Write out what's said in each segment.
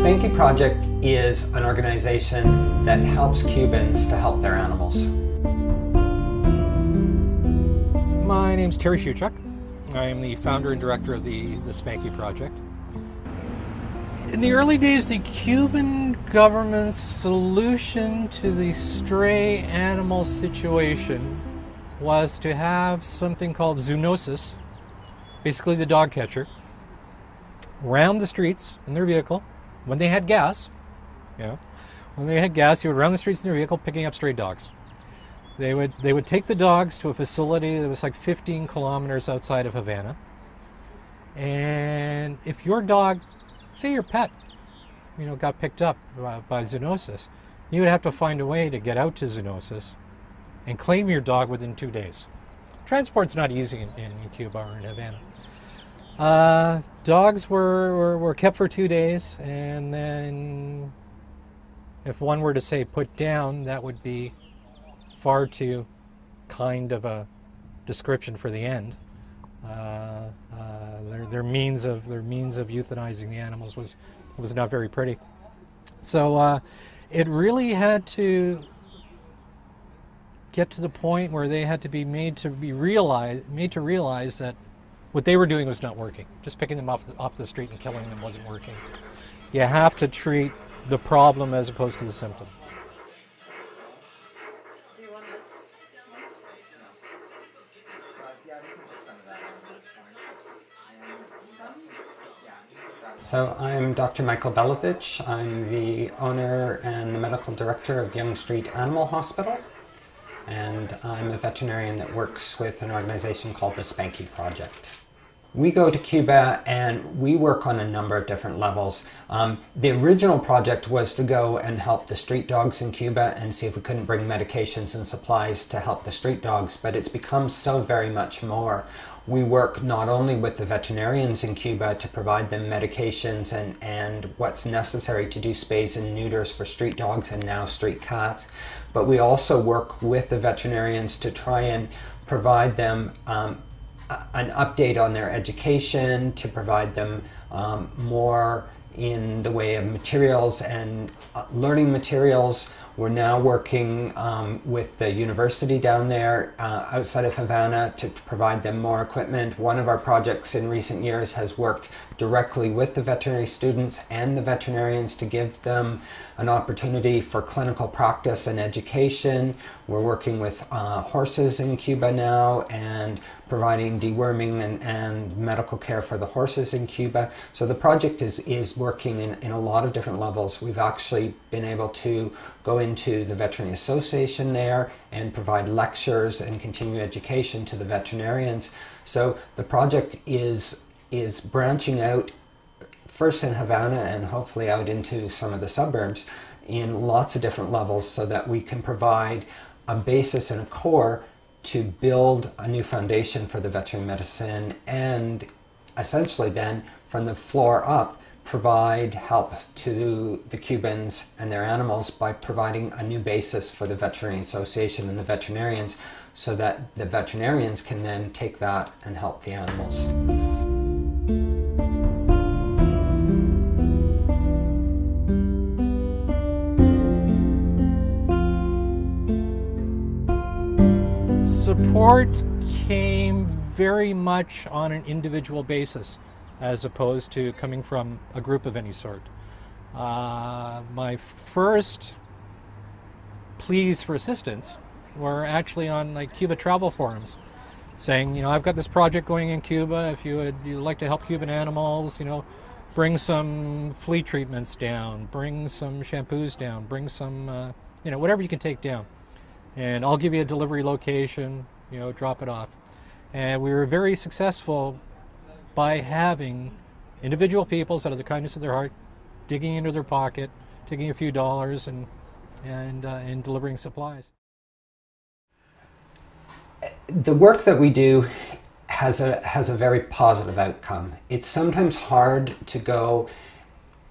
Spanky Project is an organization that helps Cubans to help their animals. My name's Terry Shuchuk. I am the founder and director of the Spanky Project. In the early days, the Cuban government's solution to the stray animal situation was to have something called zoonosis, basically the dog catcher, round the streets in their vehicle when they had gas. When they had gas, he would round the streets in their vehicle picking up stray dogs. They would take the dogs to a facility that was like 15 kilometers outside of Havana. And if your dog, say your pet, got picked up by zoonosis, you would have to find a way to get out to zoonosis and claim your dog within 2 days. Transport's not easy in Cuba or in Havana. Dogs were kept for 2 days, and then if one were to say put down, that would be far too kind of a description for the end. Their means of euthanizing the animals was not very pretty. So it really had to get to the point where they had to be made to realize that what they were doing was not working. Just picking them off the street and killing them wasn't working. You have to treat the problem as opposed to the symptom. So I'm Dr. Michael Belovich. I'm the owner and the medical director of Yonge Street Animal Hospital, and I'm a veterinarian that works with an organization called the Spanky Project. We go to Cuba and we work on a number of different levels. The original project was to go and help the street dogs in Cuba and see if we couldn't bring medications and supplies to help the street dogs, but it's become so very much more. We work not only with the veterinarians in Cuba to provide them medications and what's necessary to do spays and neuters for street dogs and now street cats, but we also work with the veterinarians to try and provide them an update on their education, to provide them more in the way of materials and learning materials. We're now working with the university down there outside of Havana to provide them more equipment. One of our projects in recent years has worked directly with the veterinary students and the veterinarians to give them an opportunity for clinical practice and education. We're working with horses in Cuba now and providing deworming and medical care for the horses in Cuba. So the project is working in a lot of different levels. We've actually been able to go into the Veterinary Association there and provide lectures and continue education to the veterinarians. So the project is branching out first in Havana and hopefully out into some of the suburbs in lots of different levels so that we can provide a basis and a core to build a new foundation for the veterinary medicine, and essentially then from the floor up provide help to the Cubans and their animals by providing a new basis for the Veterinary Association and the veterinarians so that the veterinarians can then take that and help the animals. Support came very much on an individual basis as opposed to coming from a group of any sort. My first pleas for assistance were actually on Cuba travel forums saying, I've got this project going in Cuba. If you'd like to help Cuban animals, bring some flea treatments down, bring some shampoos down, bring some, whatever you can take down. And I'll give you a delivery location, drop it off. And we were very successful by having individual people, out of the kindness of their heart, digging into their pocket, taking a few dollars and delivering supplies. The work that we do has a very positive outcome. It's sometimes hard to go.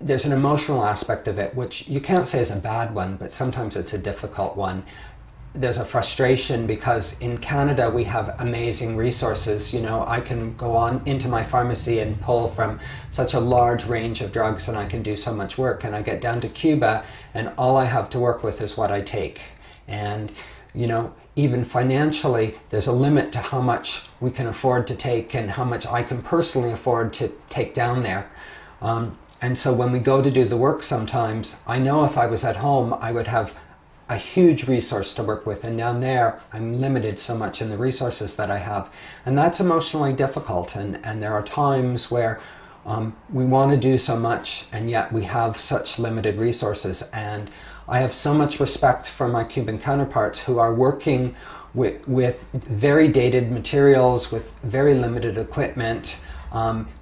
There's an emotional aspect of it, which you can't say is a bad one, but sometimes it's a difficult one. there's a frustration because in Canada we have amazing resources. You know, I can go on into my pharmacy and pull from such a large range of drugs, and I can do so much work. And I get down to Cuba and all I have to work with is what I take. And, you know, even financially, there's a limit to how much we can afford to take and how much I can personally afford to take down there. And so when we go to do the work sometimes, I know if I was at home, I would have a huge resource to work with, and down there I'm limited so much in the resources that I have, and that's emotionally difficult. And there are times where we want to do so much and yet we have such limited resources. And I have so much respect for my Cuban counterparts who are working with very dated materials, with very limited equipment,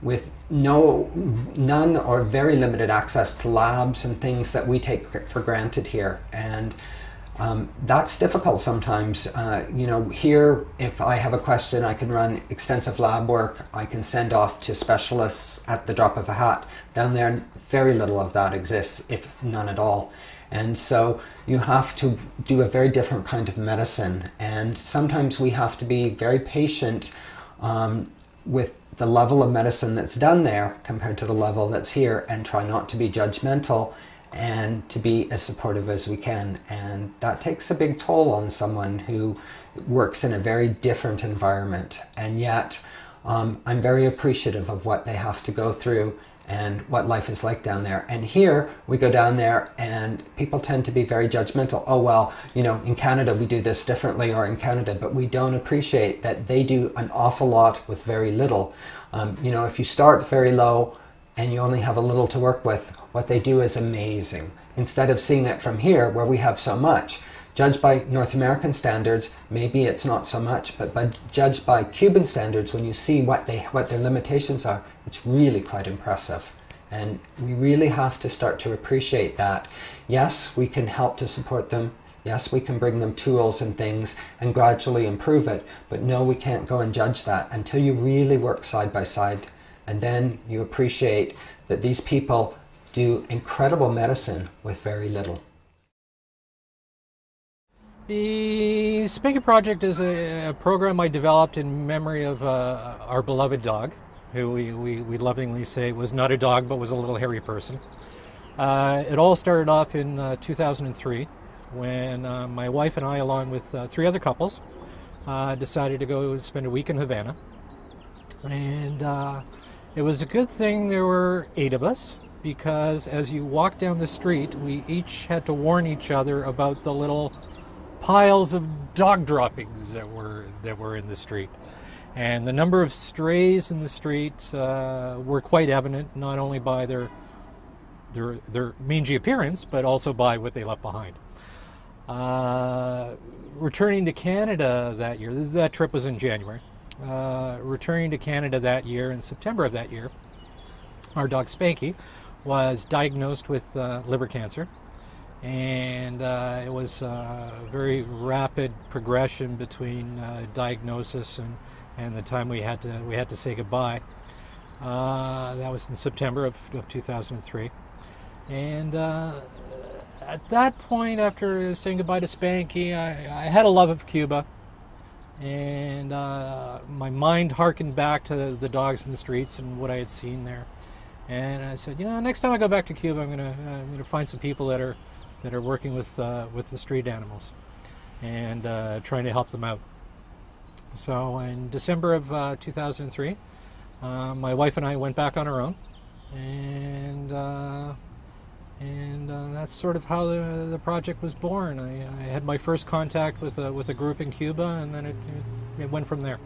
with none or very limited access to labs and things that we take for granted here. And that's difficult sometimes. You know, here, if I have a question, I can run extensive lab work. I can send off to specialists at the drop of a hat. Down there, very little of that exists, if none at all. And so you have to do a very different kind of medicine. And sometimes we have to be very patient with the level of medicine that's done there compared to the level that's here, and try not to be judgmental and to be as supportive as we can. And that takes a big toll on someone who works in a very different environment. And yet I'm very appreciative of what they have to go through and what life is like down there. And here we go down there and people tend to be very judgmental. Oh, well, you know, in Canada we do this differently, or in Canada, but we don't appreciate that they do an awful lot with very little. You know, if you start very low and you only have a little to work with, what they do is amazing. Instead of seeing it from here where we have so much. Judged by North American standards, maybe it's not so much, but judged by Cuban standards, when you see what their limitations are, it's really quite impressive. And we really have to start to appreciate that. Yes, we can help to support them. Yes, we can bring them tools and things and gradually improve it. But no, we can't go and judge that until you really work side by side. And then you appreciate that these people do incredible medicine with very little. The Spanky Project is a program I developed in memory of our beloved dog, who we lovingly say was not a dog but was a little hairy person. It all started off in 2003 when my wife and I, along with 3 other couples, decided to go spend a week in Havana. And it was a good thing there were 8 of us, because as you walk down the street, we each had to warn each other about the little piles of dog droppings that were in the street. And the number of strays in the street were quite evident, not only by their mangy appearance, but also by what they left behind. Returning to Canada that year, that trip was in January. Returning to Canada that year, in September of that year, our dog Spanky was diagnosed with liver cancer. And it was a very rapid progression between diagnosis and the time we had to say goodbye. That was in September of 2003. And at that point, after saying goodbye to Spanky, I had a love of Cuba, and my mind harkened back to the dogs in the streets and what I had seen there. And I said, you know, next time I go back to Cuba, I'm gonna find some people that are working with the street animals and trying to help them out. So in December of 2003, my wife and I went back on our own, and that's sort of how the project was born. I had my first contact with a group in Cuba, and then it went from there.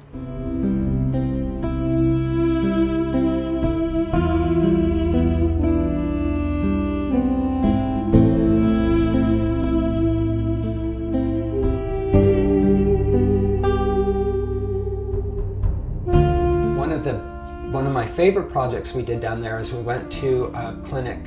One of my favorite projects we did down there is we went to a clinic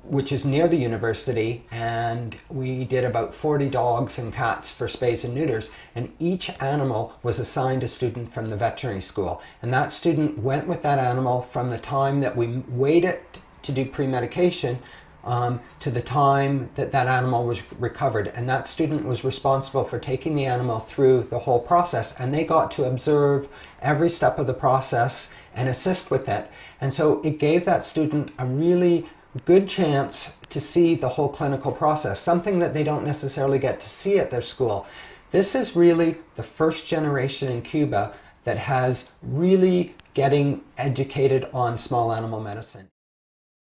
which is near the university, and we did about 40 dogs and cats for spays and neuters, and each animal was assigned a student from the veterinary school, and that student went with that animal from the time that we waited to do pre-medication to the time that that animal was recovered. And that student was responsible for taking the animal through the whole process, and they got to observe every step of the process and assist with it. And so it gave that student a really good chance to see the whole clinical process, something that they don't necessarily get to see at their school. This is really the first generation in Cuba that has really getting educated on small animal medicine.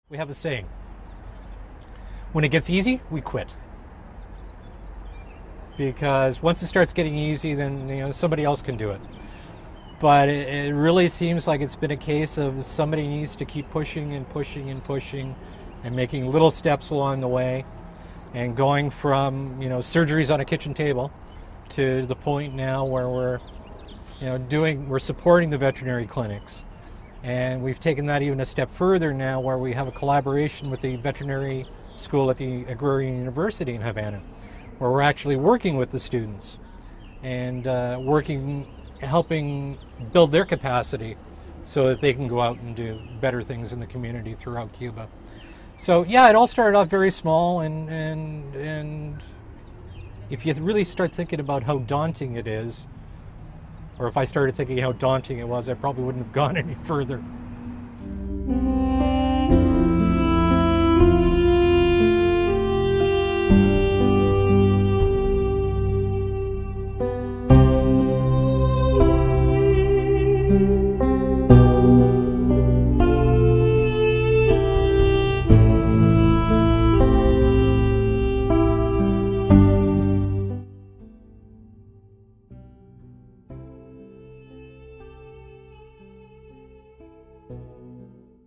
We have a saying: when it gets easy, we quit. Because once it starts getting easy, then somebody else can do it. But it really seems like it's been a case of somebody needs to keep pushing and pushing and pushing and making little steps along the way, and going from surgeries on a kitchen table to the point now where we're supporting the veterinary clinics. And we've taken that even a step further now, where we have a collaboration with the veterinary school at the Agrarian University in Havana, where we're actually working with the students and helping build their capacity so that they can go out and do better things in the community throughout Cuba. So yeah, it all started off very small, and if you really start thinking about how daunting it is, or if I started thinking how daunting it was, I probably wouldn't have gone any further.